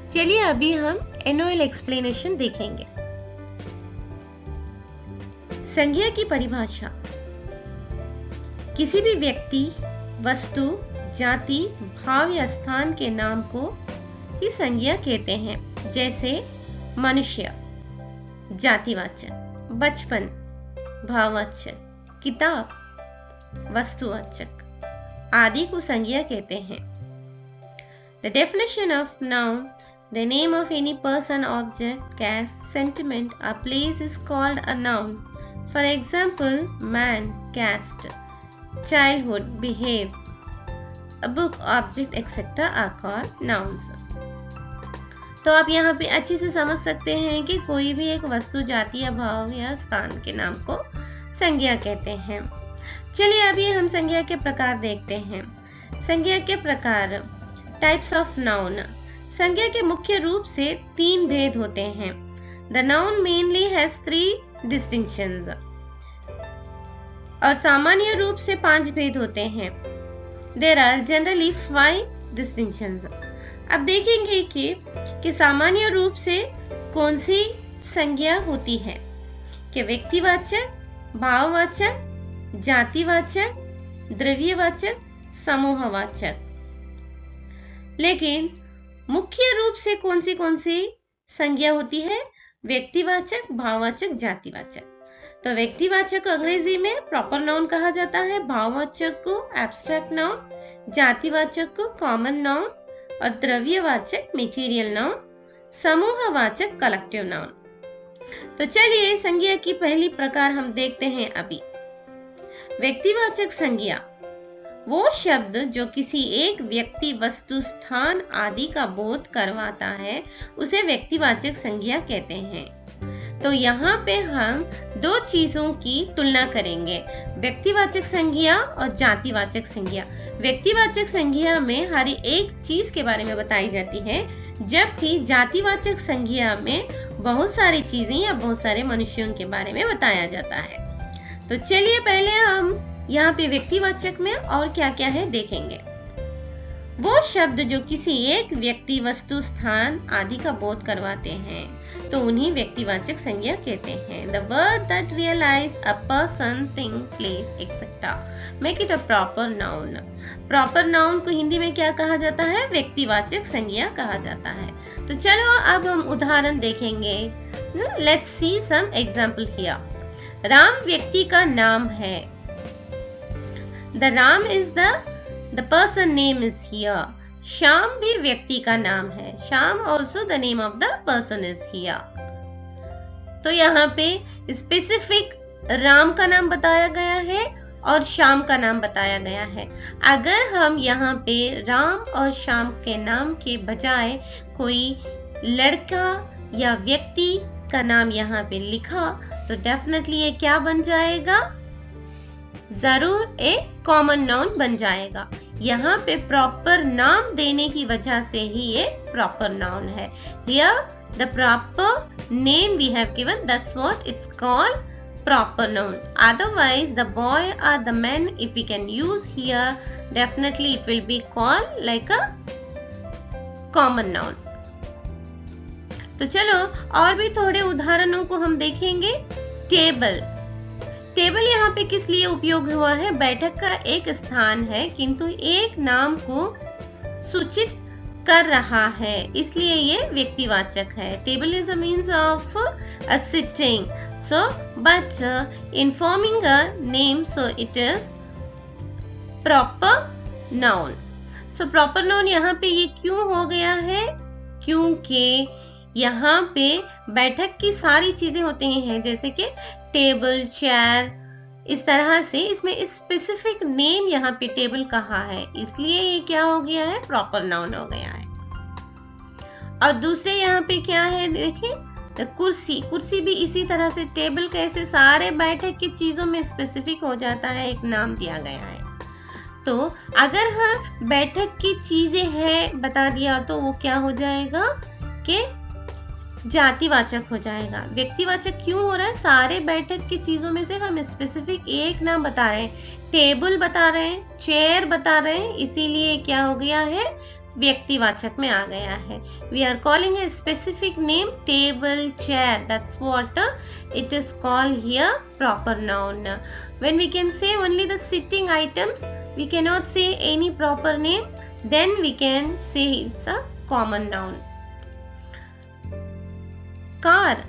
चलिए अभी हम एनओएल एक्सप्लेनेशन देखेंगे। संज्ञा की परिभाषा। किसी भी व्यक्ति, वस्तु, जाति, भाव या स्थान के नाम को ही संज्ञा कहते हैं। जैसे मनुष्य जातिवाचक, बचपन भाववाचक, किताब वस्तुवाचक आदि को संज्ञा कहते हैं। The definition of noun, the name of any person, object, caste, sentiment or place is called a noun. For example, man, caste, childhood, behave, a book, object, etc. are called nouns. तो आप यहाँ पे अच्छे से समझ सकते हैं कि कोई भी एक वस्तु, जाति या भाव या स्थान के नाम को संज्ञा कहते हैं। चलिए अभी हम संज्ञा के प्रकार देखते हैं। संज्ञा के प्रकार, टाइप्स ऑफ नाउन। संज्ञा के मुख्य रूप से 3 भेद होते हैं। The noun mainly has 3 distinctions और सामान्य रूप से 5 भेद होते हैं। There are generally 5 distinctions. अब देखेंगे कि सामान्य रूप से कौन सी संज्ञा होती है कि व्यक्तिवाचक, भाववाचक, जातिवाचक, द्रव्यवाचक, समूहवाचक। लेकिन मुख्य रूप से कौन सी संज्ञा होती है? व्यक्तिवाचक, भाववाचक, जातिवाचक। तो व्यक्तिवाचक को अंग्रेजी में प्रॉपर नाउन कहा जाता है, भाववाचक को एब्स्ट्रैक्ट नाउन, जातिवाचक को कॉमन नाउन और द्रव्यवाचक मटेरियल नाउन, समूहवाचक कलेक्टिव नाउन। तो चलिए संज्ञा की पहली प्रकार हम देखते हैं अभी। व्यक्तिवाचक संज्ञा वो शब्द जो किसी एक व्यक्ति, वस्तु, स्थान आदि का बोध करवाता है उसे व्यक्तिवाचक संज्ञा कहते हैं। तो यहाँ पे हम 2 चीजों की तुलना करेंगे, व्यक्तिवाचक संज्ञा और जातिवाचक संज्ञा। व्यक्तिवाचक संज्ञा में हर एक चीज के बारे में बताई जाती है, जबकि जातिवाचक संज्ञा में बहुत सारी चीजें या बहुत सारे मनुष्यों के बारे में बताया जाता है। तो चलिए पहले हम यहाँ पे व्यक्तिवाचक में और क्या क्या है देखेंगे। वो शब्द जो किसी एक व्यक्ति, वस्तु, स्थान आदि का बोध करवाते हैं तो उन्हीं व्यक्तिवाचक संज्ञा कहते हैं। The word that realize a person, thing, place etcetera make it a proper noun. Proper noun को हिंदी में क्या कहा जाता है? व्यक्तिवाचक संज्ञा कहा जाता है। तो चलो अब हम उदाहरण देखेंगे। Let's see some example here. Ram व्यक्ति का नाम है। The Ram is the person name is here. Shyam भी व्यक्ति का नाम है। Shyam also the name of the person is here. तो यहाँ पे स्पेसिफिक राम का नाम बताया गया है और श्याम का नाम बताया गया है। अगर हम यहाँ पे राम और श्याम के नाम के बजाय कोई लड़का या व्यक्ति का नाम यहाँ पे लिखा तो डेफिनेटली ये क्या बन जाएगा? जरूर एक कॉमन नाउन बन जाएगा। यहाँ पे प्रॉपर नाम देने की वजह से ही ये प्रॉपर नाउन है। Here the proper name we have given, that's what it's called proper noun. Otherwise the boy or the man, if we can use here, definitely it will be called like a common noun. तो चलो और भी थोड़े उदाहरणों को हम देखेंगे। Table. Table यहाँ पे किस लिए उपयोग हुआ है? बैठक का एक स्थान है किंतु एक नाम को सूचित कर रहा है, इसलिए ये व्यक्तिवाचक है। Table is a means of a sitting, so but informing a name, so it is proper noun. So proper noun यहाँ पे ये क्यों हो गया है? क्योंकि यहाँ पे बैठक की सारी चीजें होती हैं, जैसे कि टेबल, चेयर, इस तरह से इसमें स्पेसिफिक नेम यहाँ पे टेबल कहा है, इसलिए ये क्या हो गया है? प्रॉपर नाउन हो गया है। और दूसरे यहाँ पे क्या है देखिए, कुर्सी। कुर्सी भी इसी तरह से, टेबल कैसे सारे बैठक की चीजों में स्पेसिफिक हो जाता है, एक नाम दिया गया है। तो अगर हम बैठक की चीजें हैं बता दिया तो वो क्या हो जाएगा कि जातिवाचक हो जाएगा। व्यक्तिवाचक क्यों हो रहा है? सारे बैठक की चीजों में से हम स्पेसिफिक एक नाम बता रहे हैं, टेबल बता रहे हैं, चेयर बता रहे हैं, इसीलिए क्या हो गया है? व्यक्तिवाचक में आ गया है। We are calling a specific name table, chair, that's what it is called here proper noun. When we can say only the sitting items, we can not say any proper name, then we can say it's a common noun. Car,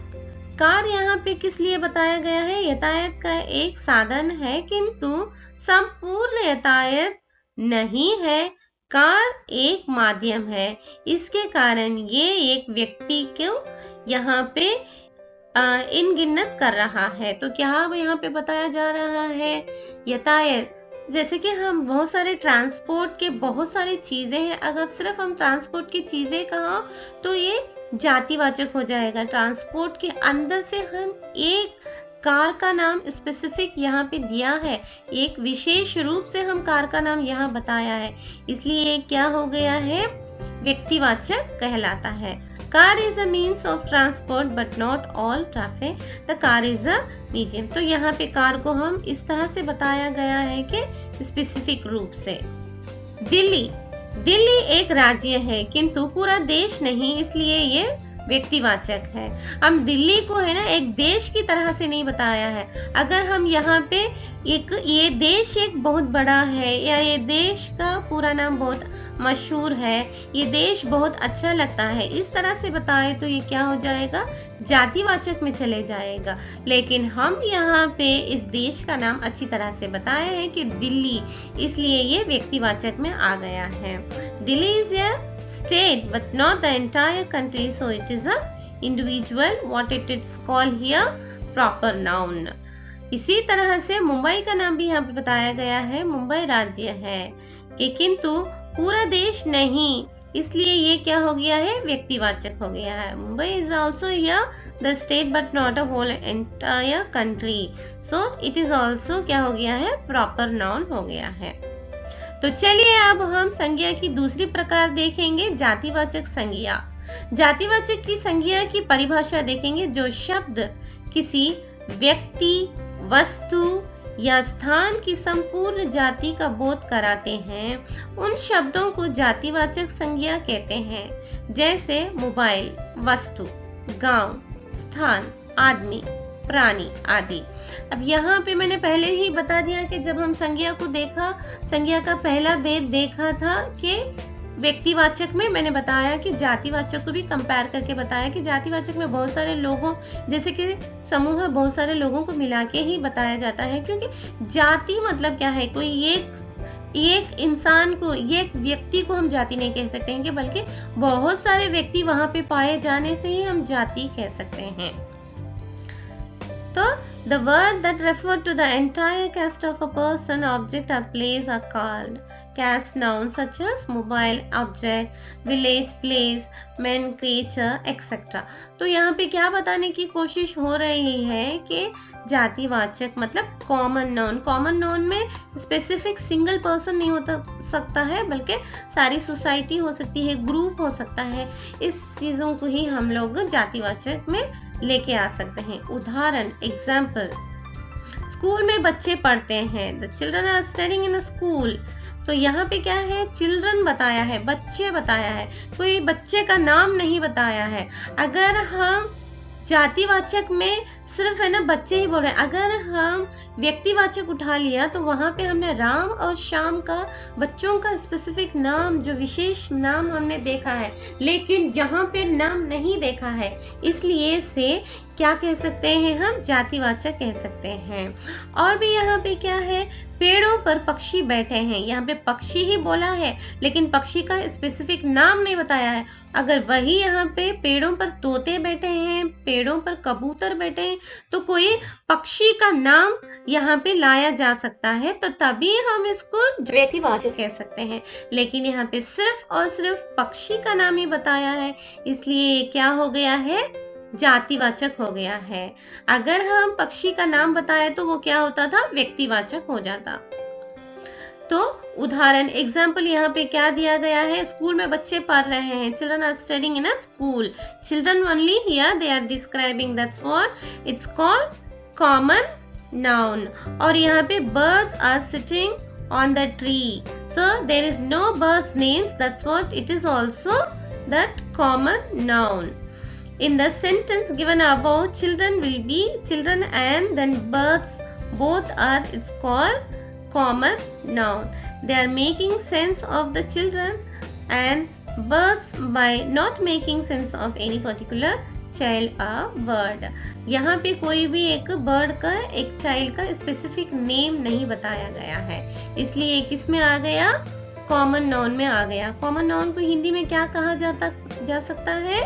car यहाँ पे किस लिए बताया गया है? यातायात का एक साधन है किंतु संपूर्ण यातायात नहीं है। कार एक माध्यम है, इसके कारण ये एक व्यक्ति को यहाँ पे इनगिनत कर रहा है। तो क्या यहाँ पे बताया जा रहा है? यातायात, जैसे कि हम बहुत सारे ट्रांसपोर्ट के बहुत सारी चीज़ें हैं, अगर सिर्फ हम ट्रांसपोर्ट की चीज़ें कहा तो ये जातिवाचक हो जाएगा। ट्रांसपोर्ट के अंदर से हम एक कार का नाम स्पेसिफिक यहाँ पे दिया है, एक विशेष रूप से हम कार का नाम यहाँ बताया है, इसलिए क्या हो गया है? व्यक्तिवाचक कहलाता है। Car is a means of transport but not all traffic, the car is a medium. तो यहाँ पे कार को हम इस तरह से बताया गया है कि स्पेसिफिक रूप से। दिल्ली, दिल्ली एक राज्य है किंतु पूरा देश नहीं, इसलिए ये व्यक्तिवाचक है। हम दिल्ली को है ना एक देश की तरह से नहीं बताया है। अगर हम यहाँ पे एक ये देश एक बहुत बड़ा है या ये देश का पूरा नाम बहुत मशहूर है, ये देश बहुत अच्छा लगता है, इस तरह से बताए तो ये क्या हो जाएगा? जातिवाचक में चले जाएगा। लेकिन हम यहाँ पे इस देश का नाम अच्छी तरह से बताए हैं कि दिल्ली, इसलिए ये व्यक्तिवाचक में आ गया है। Delhi is a state but not the entire country, so it is a individual, what it is called here proper noun। इसी तरह से मुंबई का नाम भी यहाँ पे बताया गया है। मुंबई राज्य है कि किंतु पूरा देश नहीं, इसलिए ये क्या हो गया है? व्यक्तिवाचक हो गया है। Mumbai is also here the state but not a whole entire country, so it is also क्या हो गया है? प्रॉपर नाउन हो गया है। तो चलिए अब हम संज्ञा की दूसरी प्रकार देखेंगे, जातिवाचक संज्ञा। जातिवाचक की संज्ञा की परिभाषा देखेंगे। जो शब्द किसी व्यक्ति, वस्तु या स्थान की संपूर्ण जाति का बोध कराते हैं, उन शब्दों को जातिवाचक संज्ञा कहते हैं। जैसे मोबाइल वस्तु, गांव स्थान, आदमी प्राणी आदि। अब यहाँ पे मैंने पहले ही बता दिया कि जब हम संज्ञा को देखा, संज्ञा का पहला भेद देखा था कि व्यक्तिवाचक में मैंने बताया कि जातिवाचक को भी कंपेयर करके बताया कि जातिवाचक में बहुत सारे लोगों, जैसे कि समूह बहुत सारे लोगों को मिला के ही बताया जाता है, क्योंकि जाति मतलब क्या है? कोई एक इंसान को, एक व्यक्ति को हम जाति नहीं कह सकते हैं, कि बल्कि बहुत सारे व्यक्ति वहाँ पे पाए जाने से ही हम जाति कह सकते हैं। तो the word that refer to the entire cast of a person, object or place are called cast nouns such as mobile, object, village, place, man, creature, etc. तो यहाँ पे क्या बताने की कोशिश हो रही है कि जातिवाचक मतलब कॉमन नाउन। कॉमन नाउन में स्पेसिफिक सिंगल पर्सन नहीं हो सकता है, बल्कि सारी सोसाइटी हो सकती है, ग्रुप हो सकता है। इस चीज़ों को ही हम लोग जातिवाचक में लेके आ सकते हैं। उदाहरण, एग्जाम्पल, स्कूल में बच्चे पढ़ते हैं, the children are studying in the school. तो यहाँ पे क्या है? चिल्ड्रन बताया है, बच्चे बताया है, कोई बच्चे का नाम नहीं बताया है। अगर हम जातिवाचक में सिर्फ है ना बच्चे ही बोल रहे हैं, अगर हम व्यक्तिवाचक उठा लिया तो वहाँ पे हमने राम और श्याम का, बच्चों का स्पेसिफिक नाम, जो विशेष नाम हमने देखा है, लेकिन यहाँ पे नाम नहीं देखा है, इसलिए से क्या कह सकते हैं? हम जातिवाचक कह सकते हैं। और भी यहाँ पे क्या है? पेड़ों पर पक्षी बैठे हैं, यहाँ पे पक्षी ही बोला है, लेकिन पक्षी का स्पेसिफिक नाम नहीं बताया है। अगर वही यहाँ पे पेड़ों पर तोते बैठे हैं, पेड़ों पर कबूतर बैठे हैं, तो कोई पक्षी का नाम यहाँ पे लाया जा सकता है, तो तभी हम इसको व्यक्तिवाचक कह सकते हैं। लेकिन यहाँ पे सिर्फ और सिर्फ पक्षी का नाम ही बताया है, इसलिए क्या हो गया है? जातिवाचक हो गया है। अगर हम पक्षी का नाम बताए तो वो क्या होता था? व्यक्तिवाचक हो जाता। तो उदाहरण, एग्जाम्पल यहाँ पे क्या दिया गया है? स्कूल में बच्चे पढ़ रहे हैं, children are studying in a school. Children only here they are describing, that's what it's called common noun. और यहाँ पे birds are sitting on the tree. So there is no birds names. That's what it is also that common noun. In the sentence given above, children will be children and then birds both are, it's called common noun. They are making sense of the children and birds by not making sense of any particular child a bird. यहाँ पे कोई भी एक bird का एक child का specific name नहीं बताया गया है, इसलिए किस में आ गया, कॉमन नाउन में आ गया। कॉमन नाउन को हिंदी में क्या कहा जा सकता है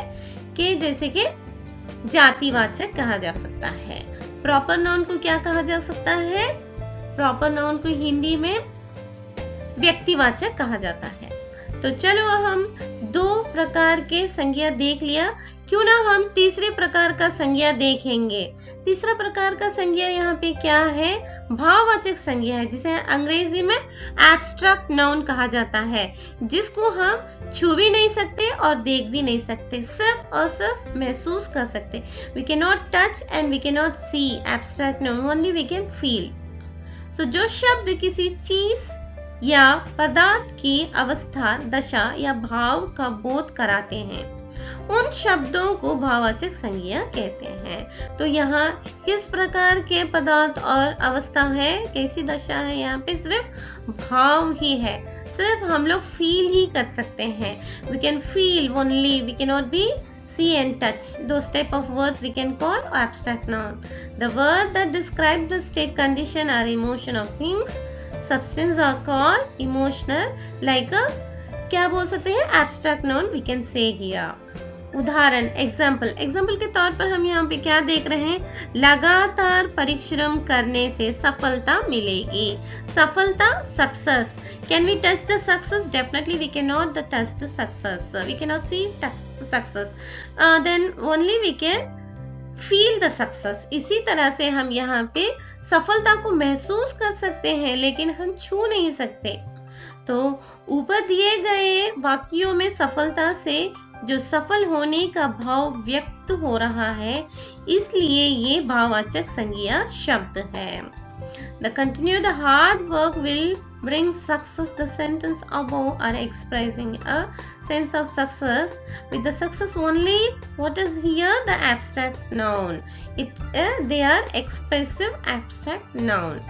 कि जैसे कि जातिवाचक कहा जा सकता है। प्रॉपर नाउन को क्या कहा जा सकता है, प्रॉपर नाउन को हिंदी में व्यक्तिवाचक कहा जाता है। तो चलो हम दो प्रकार के संज्ञा देख लिया, क्यों ना हम तीसरे प्रकार का संज्ञा देखेंगे। तीसरा प्रकार का संज्ञा यहाँ पे क्या है, भाववाचक संज्ञा है, जिसे अंग्रेजी में एब्स्ट्रैक्ट नाउन कहा जाता है, जिसको हम छू भी नहीं सकते और देख भी नहीं सकते, सिर्फ और सिर्फ महसूस कर सकते। We can not touch and we can not see abstract noun, only we can feel. So जो शब्द किसी चीज या पदार्थ की अवस्था, दशा या भाव का बोध कराते हैं, उन शब्दों को भाववाचक संज्ञा कहते हैं। तो यहाँ किस प्रकार के पदार्थ और अवस्था है, कैसी दशा है, यहाँ पे सिर्फ भाव ही है, सिर्फ हम लोग फील ही कर सकते हैं। We can feel only, we can not be see and touch. Those type of words we can call abstract noun. The word that describe the state, condition or emotion of things, substance are called emotional. Like a क्या बोल सकते हैं, abstract noun we can say here. उदाहरण, example के तौर पर हम यहाँ पे क्या देख रहे हैं, लगातार परिश्रम करने से सफलता मिलेगी। सफलता, success. Can we touch the success? Definitely we can not touch the success, we can not see success, then only we can feel the success. इसी तरह से हम यहाँ पे सफलता को महसूस कर सकते हैं, लेकिन हम छू नहीं सकते। तो ऊपर दिए गए वाक्यों में सफलता से जो सफल होने का भाव व्यक्त हो रहा है, इसलिए ये भाववाचक संज्ञा शब्द है। The continue the hard work will bring success. The sentence above are expressing a sense of success. With the success only, what is here the abstract noun? They are expressive abstract noun.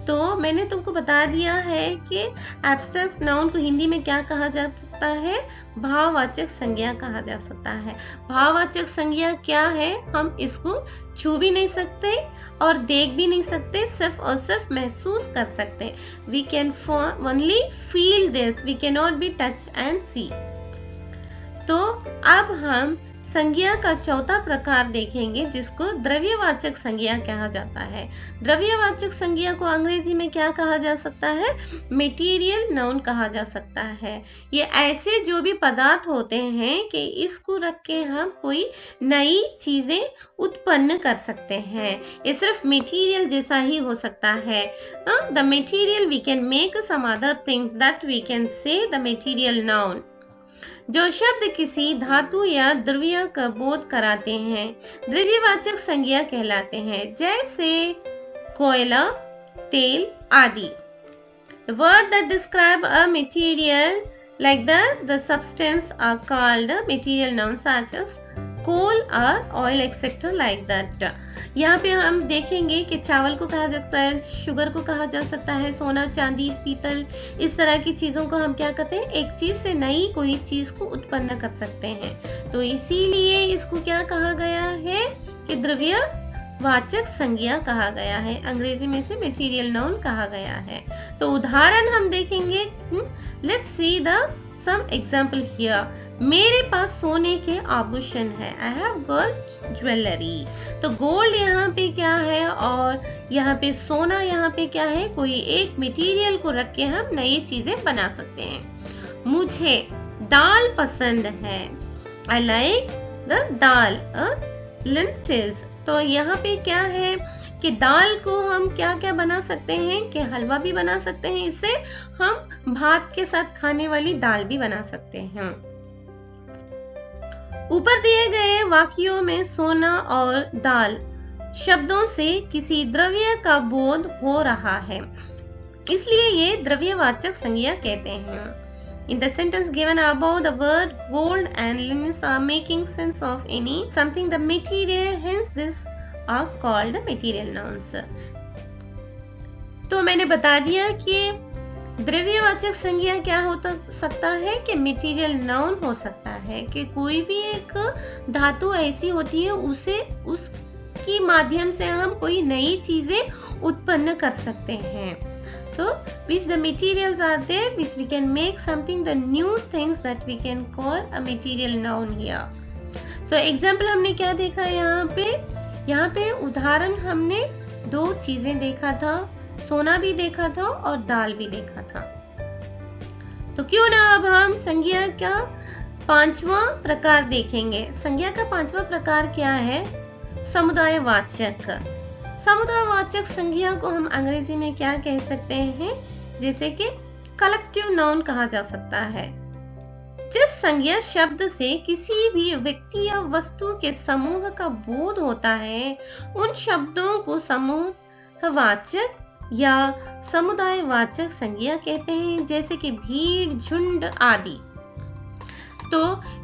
तो मैंने तुमको बता दिया है कि abstract noun को हिंदी में क्या कहा जा सकता है, भाववाचक संज्ञा कहा जा सकता है। भाववाचक संज्ञा क्या है, हम इसको छू भी नहीं सकते और देख भी नहीं सकते, सिर्फ और सिर्फ महसूस कर सकते। We can only feel this, we can not be touch and see. तो अब हम संज्ञा का चौथा प्रकार देखेंगे, जिसको द्रव्यवाचक संज्ञा कहा जाता है। द्रव्यवाचक संज्ञा को अंग्रेजी में क्या कहा जा सकता है, मटेरियल नाउन कहा जा सकता है। ये ऐसे जो भी पदार्थ होते हैं कि इसको रख के हम कोई नई चीजें उत्पन्न कर सकते हैं, ये सिर्फ मटेरियल जैसा ही हो सकता है। The material we can make some other things, that we can say the material noun. जो शब्द किसी धातु या द्रव्य का बोध कराते हैं, द्रव्यवाचक संज्ञा कहलाते हैं, जैसे कोयला, तेल आदि। The word that describe a material like the substance are called material noun, such as coal or oil etc. like that. यहाँ पे हम देखेंगे कि चावल को कहा जाता है, शुगर को कहा जा सकता है, सोना, चांदी, पीतल, इस तरह की चीज़ों को हम क्या कहते हैं, एक चीज़ से नई कोई चीज़ को उत्पन्न कर सकते हैं। तो इसीलिए इसको क्या कहा गया है कि द्रव्यवाचक संज्ञा कहा गया है, अंग्रेजी में से मटेरियल नाउन कहा गया है। तो उदाहरण हम देखेंगे, let's see the some example here. मेरे पास सोने के आभूषण है, आई हैव गोल्ड ज्वेलरी। तो गोल्ड यहाँ पे क्या है और यहाँ पे सोना यहाँ पे क्या है, कोई एक मटेरियल को रख के हम नई चीजें बना सकते हैं। मुझे दाल पसंद है, I like the dal, lentils. तो यहाँ पे क्या है कि दाल को हम क्या क्या बना सकते हैं कि हलवा भी बना सकते हैं, इससे हम भात के साथ खाने वाली दाल भी बना सकते हैं। ऊपर दिए गए वाक्यों में सोना और दाल शब्दों से किसी द्रव्य का बोध हो रहा है। इसलिए ये द्रव्यवाचक संज्ञा कहते हैं। In the sentence given above, the word gold and linens are making sense of any something the material, hence this are called material nouns. तो मैंने बता दिया कि द्रव्यवाचक संज्ञा क्या हो सकता है कि मटेरियल नाउन हो सकता है कि कोई भी एक धातु ऐसी होती है उसे उसकी माध्यम से हम कोई नई चीजें उत्पन्न कर सकते हैं। तो which the materials are there which we can make something the new things that we can call a material noun here. So example हमने क्या देखा यहाँ पे उदाहरण हमने दो चीजें देखा था, सोना भी देखा था और दाल भी देखा था। तो क्यों ना अब हम संज्ञा का पांचवा प्रकार देखेंगे। संज्ञा का पांचवा प्रकार क्या है? समुदायवाचक। समुदायवाचक संज्ञा को हम अंग्रेजी में क्या कह सकते हैं? जैसे कि कलेक्टिव नाउन कहा जा सकता है। जिस संज्ञा शब्द से किसी भी व्यक्ति या वस्तु के समूह का बोध होता है उन शब्दों को समूहवाचक या समुदायवाचक संज्ञा कहते हैं, जैसे कि भीड़, झुंड आदि। तो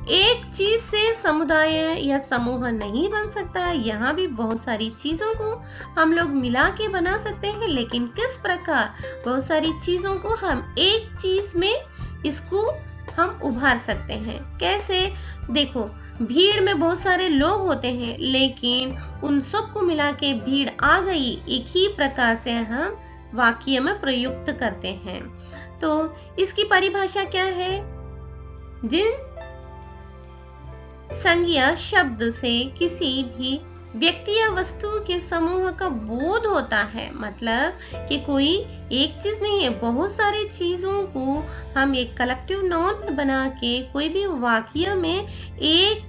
एक चीज से समुदाय या समूह नहीं बन सकता। यहाँ भी बहुत सारी चीजों को हम लोग मिला के बना सकते हैं, लेकिन किस प्रकार बहुत सारी चीजों को हम एक चीज में इसको हम उभार सकते हैं। कैसे? देखो, भीड़ में बहुत सारे लोग होते हैं, लेकिन उन सबको मिला के भीड़ आ गई, एक ही प्रकार से हम वाक्य में प्रयुक्त करते हैं। तो इसकी परिभाषा क्या है? जिन संज्ञा शब्द से किसी भी व्यक्ति या वस्तु के समूह का बोध होता है, मतलब कि कोई एक चीज नहीं है, बहुत सारी चीजों को हम एक कलेक्टिव नाउन बना के कोई भी वाक्य में एक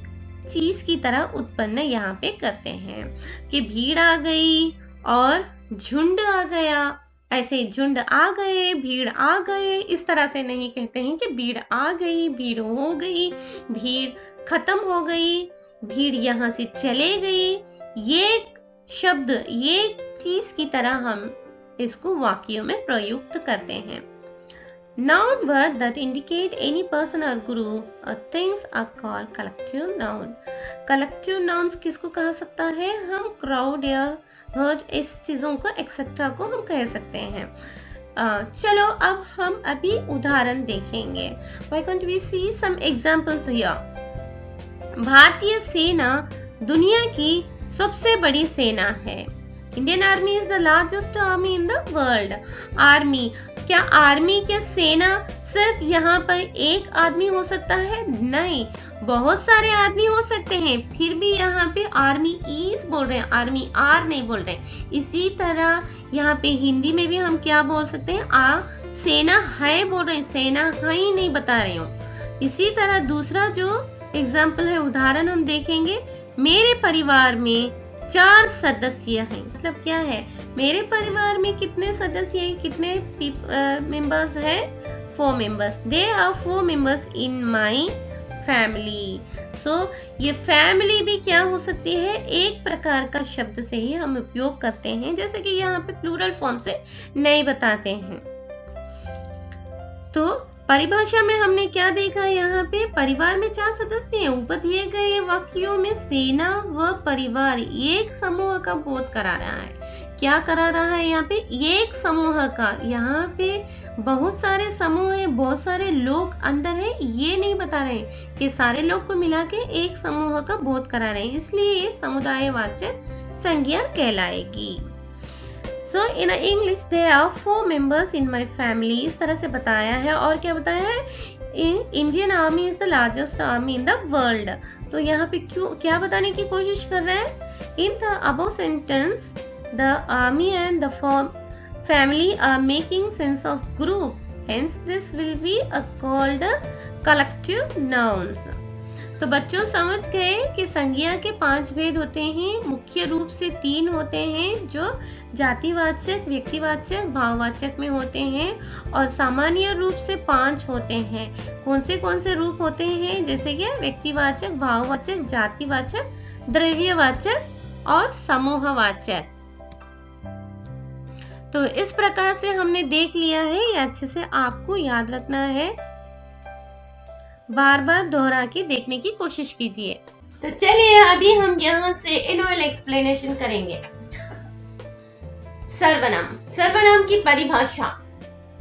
चीज की तरह उत्पन्न यहाँ पे करते हैं कि भीड़ आ गई और झुंड आ गया। ऐसे झुंड आ गए, भीड़ आ गए, इस तरह से नहीं कहते हैं कि भीड़ आ गई, भीड़ हो गई, भीड़ खत्म हो गई, भीड़ यहाँ से चले गई। ये शब्द ये चीज की तरह हम इसको वाक्यों में प्रयुक्त करते हैं। Noun word that indicate any person or group or things are called collective noun. Collective nouns किसको कहा सकता है? हम crowd या herd इस चीजों को एक्सेट्रा को हम कह सकते हैं। चलो अब हम अभी उदाहरण देखेंगे। Why can't we see some examples here? भारतीय सेना दुनिया की सबसे बड़ी सेना है। Indian Army is the largest army in the world. Army, क्या आर्मी क्या सेना सिर्फ यहाँ पर एक आदमी हो सकता है? नहीं, बहुत सारे आदमी हो सकते हैं। फिर भी यहाँ पे आर्मी इज बोल रहे हैं, आर्मी आर नहीं बोल रहे हैं। इसी तरह यहाँ पे हिंदी में भी हम क्या बोल सकते हैं? सेना है बोल रहे हैं, सेना है ही नहीं बता रही हूँ। इसी तरह दूसरा जो एग्जाम्पल है, उदाहरण हम देखेंगे। मेरे परिवार में 4 सदस्य हैं। मतलब क्या है? मेरे परिवार में कितने सदस्य हैं? कितने मेंबर्स हैं? 4 members. They are 4 members in my family. So ये फैमिली भी क्या हो सकती है? एक प्रकार का शब्द से ही हम उपयोग करते हैं, जैसे कि यहाँ पे प्लूरल फॉर्म से नहीं बताते हैं। तो परिभाषा में हमने क्या देखा? यहाँ पे परिवार में 4 सदस्य हैं। ऊपर दिए गए वाक्यों में सेना व परिवार एक समूह का बोध करा रहा है। क्या करा रहा है यहाँ पे? एक समूह का। यहाँ पे बहुत सारे समूह है, बहुत सारे लोग अंदर है, ये नहीं बता रहे कि सारे लोग को मिला के एक समूह का बोध करा रहे हैं, इसलिए ये समुदायवाचक संज्ञा कहलाएगी। So in English there are 4 members in my family, इस तरह से बताया है। और क्या बताया है? Indian Army is the largest army in the world। तो यहाँ पे क्या बताने की कोशिश कर रहे हैं? In the above sentence, the army and the family are making sense of group, hence this will be called collective nouns। तो बच्चों समझ गए कि संज्ञा के 5 भेद होते हैं। मुख्य रूप से 3 होते हैं जो जातिवाचक, व्यक्तिवाचक, भाववाचक में होते हैं, और सामान्य रूप से 5 होते हैं। कौन से रूप होते हैं? जैसे कि व्यक्तिवाचक, भाववाचक, जातिवाचक, द्रव्यवाचक और समूहवाचक। तो इस प्रकार से हमने देख लिया है, ये अच्छे से आपको याद रखना है, बार बार दोहरा के देखने की कोशिश कीजिए। तो चलिए अभी हम यहाँ से इनवर्ड एक्सप्लेनेशन करेंगे। सर्वनाम। सर्वनाम की परिभाषा।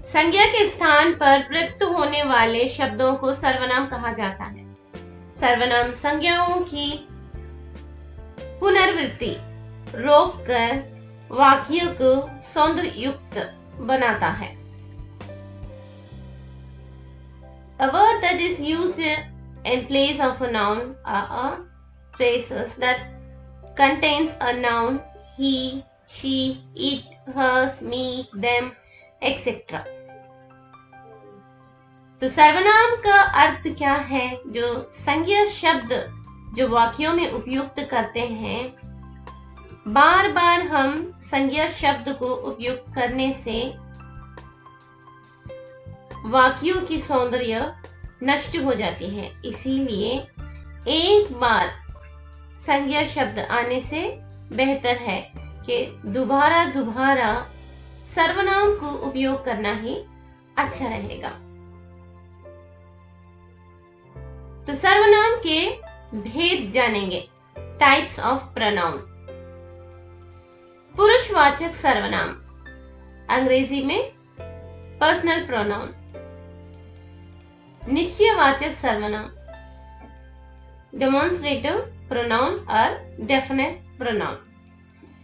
संज्ञा के स्थान पर प्रयुक्त होने वाले शब्दों को सर्वनाम कहा जाता है। सर्वनाम संज्ञाओं की पुनरावृत्ति रोककर वाक्य को सौंदर्ययुक्त बनाता है। A word that is used in place of a noun are phrases that contains a noun, he, she, it, hers, me, them, etc. तो सर्वनाम का अर्थ क्या है? जो संज्ञा शब्द जो वाक्यों में उपयुक्त करते हैं, बार बार हम संज्ञा शब्द को उपयुक्त करने से वाक्यों की सौंदर्य नष्ट हो जाती है। इसीलिए एक बार संज्ञा शब्द आने से बेहतर है कि दोबारा सर्वनाम को उपयोग करना ही अच्छा रहेगा। तो सर्वनाम के भेद जानेंगे। Types of pronoun. पुरुषवाचक सर्वनाम, अंग्रेजी में पर्सनल प्रोनाउन। निश्चयवाचक सर्वनाम, डेमोन्स्ट्रेटिव प्रोनाउन और डेफिनेट प्रोनाउन।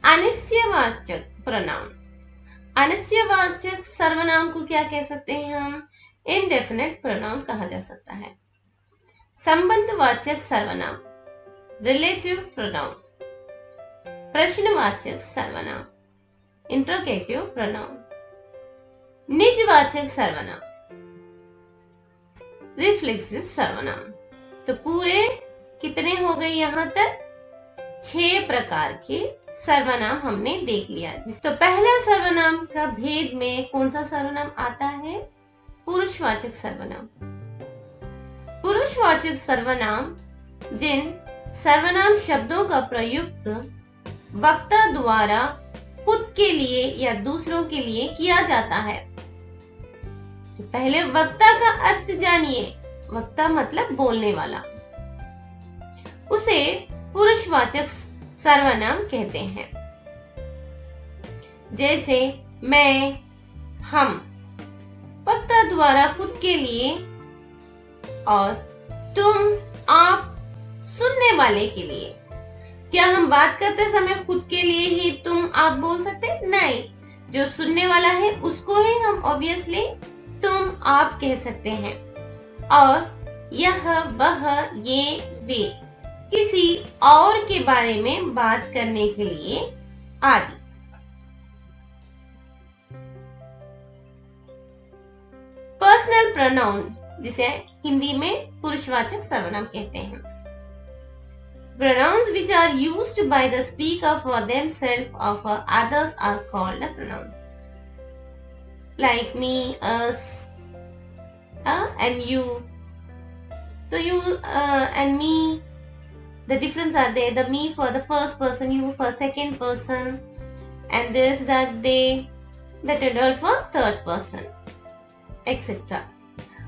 अनिश्चयवाचक प्रोनाउन। अनिश्चयवाचक सर्वनाम को क्या कह सकते हैं हम? इनडेफिनेट प्रोनाउन कहा जा सकता है। संबंधवाचक सर्वनाम, रिलेटिव प्रोनाउन। प्रश्नवाचक सर्वनाम, इंट्रोगेटिव प्रोनाउन। निजवाचक सर्वनाम, रिफ्लेक्सिव सर्वनाम। तो पूरे कितने हो गए यहाँ तक? 6 प्रकार के सर्वनाम हमने देख लिया। तो पहला सर्वनाम का भेद में कौन सा सर्वनाम आता है? पुरुषवाचक सर्वनाम। पुरुषवाचक सर्वनाम जिन सर्वनाम शब्दों का प्रयुक्त वक्ता द्वारा खुद के लिए या दूसरों के लिए किया जाता है। तो पहले वक्ता का अर्थ जानिए। वक्ता मतलब बोलने वाला, उसे पुरुषवाचक सर्वनाम कहते हैं। जैसे मैं, हम, वक्ता द्वारा खुद के लिए, और तुम, आप, सुनने वाले के लिए। क्या हम बात करते समय खुद के लिए ही तुम, आप बोल सकते हैं? नहीं, जो सुनने वाला है उसको ही हम ऑब्वियसली तुम, आप कह सकते हैं। और यह, वह, ये, वे किसी और के बारे में बात करने के लिए आदि। पर्सनल प्रोनाउन, जिसे हिंदी में पुरुषवाचक सर्वनाम कहते हैं। Pronouns which are used by the speaker for themselves or for others are called a pronoun. Like me, us, and you. So you and me, the difference are there. The me for the first person, you for second person, and this, that, they, that and all for third person, etc.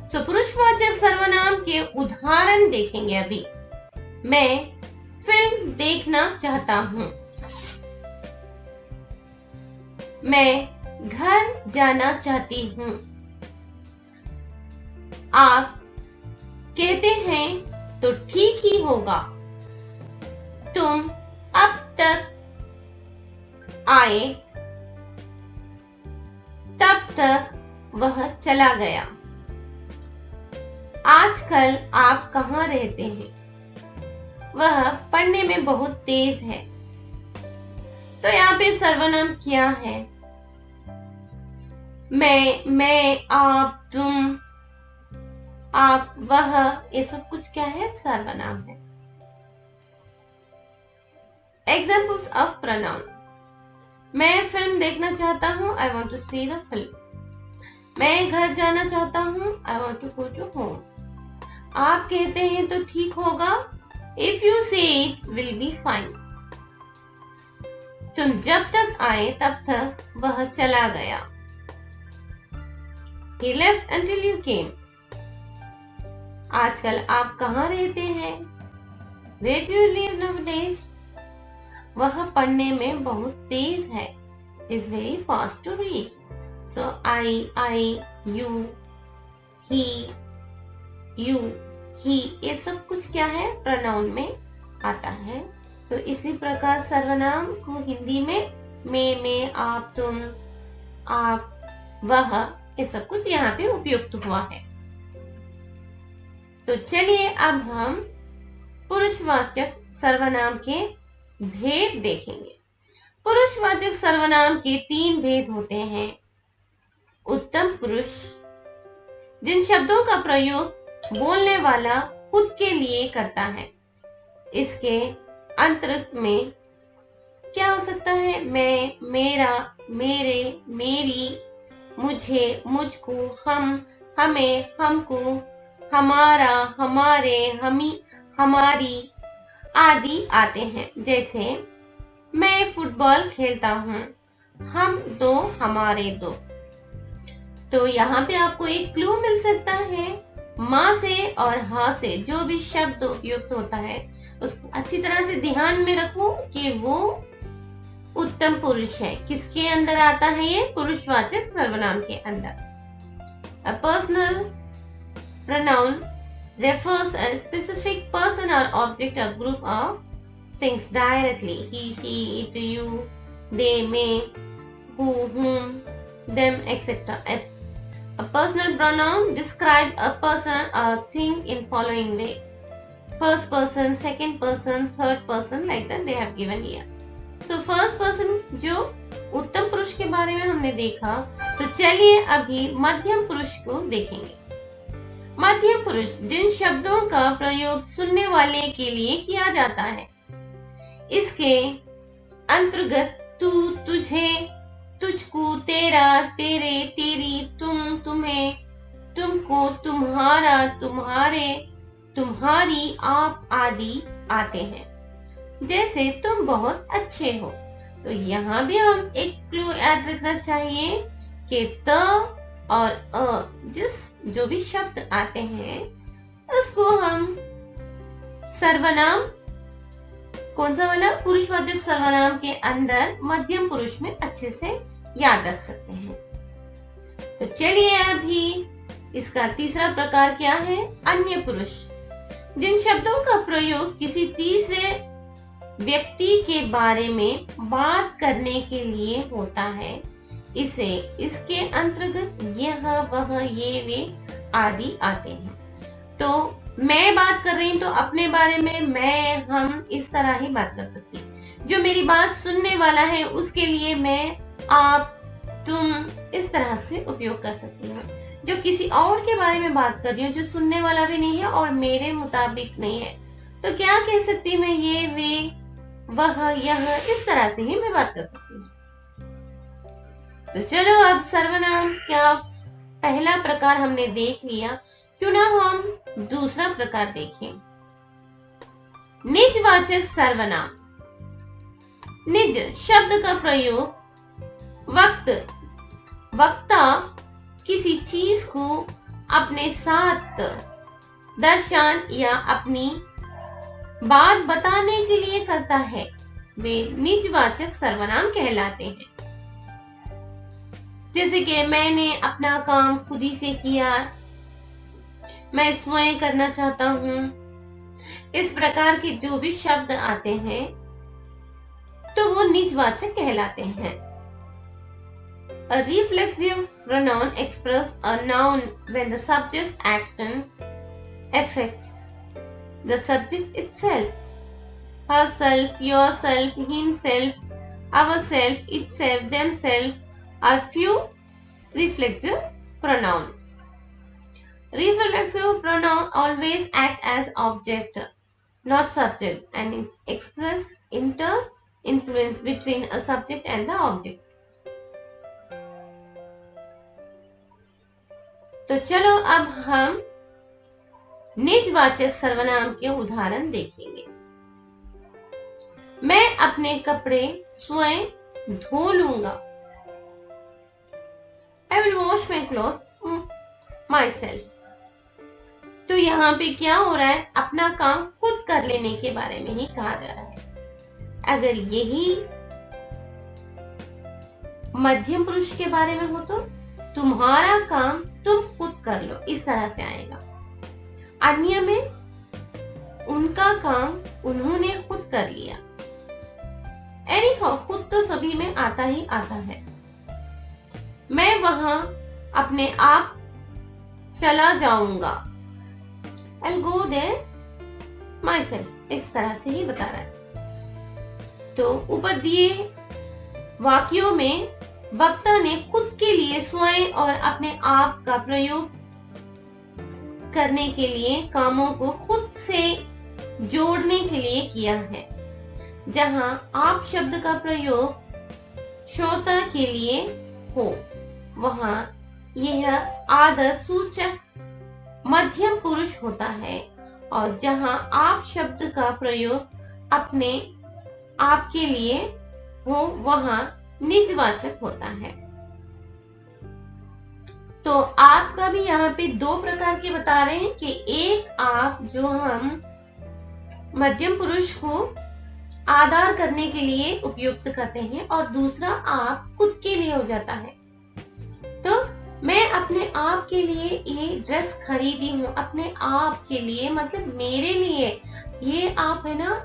So पुरुषवाचक सर्वनाम के उदाहरण देखेंगे अभी। मैं film देखना चाहता हूं। मैं घर जाना चाहती हूं। आप कहते हैं तो ठीक ही होगा। तुम अब तक आए, तब तक वह चला गया। आजकल आप कहाँ रहते हैं? वह पढ़ने में बहुत तेज है। तो यहाँ पे सर्वनाम क्या है? मैं, आप, तुम, आप, वह, ये सब कुछ क्या है? सर्वनाम है। Examples of pronoun. मैं फिल्म देखना चाहता हूँ, I want to see the film. मैं घर जाना चाहता हूँ, I want to go to home. आप कहते हैं तो ठीक होगा, if you say it will be fine। तुम जब तक आए तब तक वह चला गया। He left until you came. आजकल आप कहाँ रहते हैं? Where do you live nowadays? वह पढ़ने में बहुत तेज है। Is very fast to read. So I, you, he, you, he ये सब कुछ क्या है? प्रोनाउन में आता है। तो इसी प्रकार सर्वनाम को हिंदी में मैं, आप, तुम, आप, वह, ये सब कुछ यहाँ पे उपयुक्त हुआ है। तो चलिए अब हम पुरुषवाचक सर्वनाम के भेद देखेंगे। पुरुषवाचक सर्वनाम के 3 भेद होते हैं। उत्तम पुरुष, जिन शब्दों का प्रयोग बोलने वाला खुद के लिए करता है। इसके अंतर्गत में क्या हो सकता है? मैं, मेरा, मेरे, मेरी, मुझे, मुझको, हम, हमें, हमको, हमारा, हमारे, हमी, हमारी आदि आते हैं। जैसे मैं फुटबॉल खेलता हूँ, हम दो, हमारे दो। तो यहाँ पे आपको एक क्लू मिल सकता है। माँ से और हाँ से जो भी शब्द उपयुक्त होता है उसको अच्छी तरह से ध्यान में रखो कि वो उत्तम पुरुष है। किसके अंदर आता है? ये पुरुषवाचक सर्वनाम के अंदर। A personal pronoun refers a specific person or object or group of things directly. He, she, it, you, they, may, who, whom, them, etc. A personal pronoun describes a person or thing in following way: first person, second person, third person, like that they have given here. So first person जो उत्तम पुरुष के बारे में हमने देखा, तो चलिए अभी मध्यम पुरुष को देखेंगे। मध्यम पुरुष जिन शब्दों का प्रयोग सुनने वाले के लिए किया जाता है। इसके अंतर्गत तू, तुझे, तुझको, तेरा, तेरे, तेरी, तुम, तुम्हें, तुमको, तुम्हारा, तुम्हारे, तुम्हारी, आप आदि आते हैं। जैसे तुम बहुत अच्छे हो। तो यहाँ भी हम एक क्लू याद रखना चाहिए कि त और अ जो भी शब्द आते हैं उसको हम सर्वनाम, कौन सा वाला? पुरुषवाचक सर्वनाम के अंदर मध्यम पुरुष में अच्छे से याद रख सकते हैं। तो चलिए अभी इसका तीसरा प्रकार क्या है? अन्य पुरुष, जिन शब्दों का प्रयोग किसी तीसरे व्यक्ति के बारे में बात करने के लिए होता है। इसे इसके अंतर्गत यह, वह, ये, वे आदि आते हैं। तो मैं बात कर रही हूँ तो अपने बारे में मैं, हम इस तरह ही बात कर सकती हूँ। जो मेरी बात सुनने वाला है उसके लिए मैं, आप, तुम इस तरह से उपयोग कर सकती हूँ। जो किसी और के बारे में बात कर रही हूँ जो सुनने वाला भी नहीं है और मेरे मुताबिक नहीं है, तो क्या कह सकती हूँ मैं? ये, वे, वह, यह, इस तरह से ही मैं बात कर सकती हूँ। तो चलो अब सर्वनाम का पहला प्रकार हमने देख लिया, क्यों ना हम दूसरा प्रकार देखें। निजवाचक सर्वनाम। निज शब्द का प्रयोग वक्ता किसी चीज को अपने साथ दर्शान या अपनी बात बताने के लिए करता है। वे निजवाचक सर्वनाम कहलाते हैं। जैसे कि मैंने अपना काम खुद ही से किया, मैं स्वयं करना चाहता हूँ। इस प्रकार के जो भी शब्द आते हैं तो वो निजवाचक कहलाते हैं। A reflexive pronoun expresses a noun when the subject's action affects the subject itself. Herself, yourself, himself, ourself, itself, themself are few reflexive pronouns. Reflexive pronoun always act as object, not subject, and express inter-influence between a subject and the object. तो चलो अब हम निजवाचक सर्वनाम के उदाहरण देखेंगे। मैं अपने कपड़े स्वयं धो लूंगा। I will wash my clothes myself. तो यहाँ पे क्या हो रहा है, अपना काम खुद कर लेने के बारे में ही कहा जा रहा है। अगर यही मध्यम पुरुष के बारे में हो तो तुम्हारा काम तुम खुद कर लो, इस तरह से आएगा। अन्य में उनका काम उन्होंने खुद कर लिया। एनीहाउ खुद तो सभी में आता ही आता है। मैं वहां अपने आप चला जाऊंगा। I'll go there myself. इस तरह से ही बता रहा है। तो ऊपर दिए वाक्यों में वक्ता ने खुद के लिए स्वयं और अपने आप का प्रयोग करने के लिए कामों को खुद से जोड़ने के लिए किया है। जहां आप शब्द का प्रयोग श्रोता के लिए हो, वहां यह आदर सूचक मध्यम पुरुष होता है, और जहां आप शब्द का प्रयोग अपने आप के लिए हो, वहां निजवाचक होता है। तो आपका भी यहाँ पे दो प्रकार के बता रहे हैं कि एक आप जो हम मध्यम पुरुष को आदर करने के लिए उपयुक्त करते हैं, और दूसरा आप खुद के लिए हो जाता है। तो मैं अपने आप के लिए ये ड्रेस खरीदी हूँ, अपने आप के लिए मतलब मेरे लिए। ये आप है ना,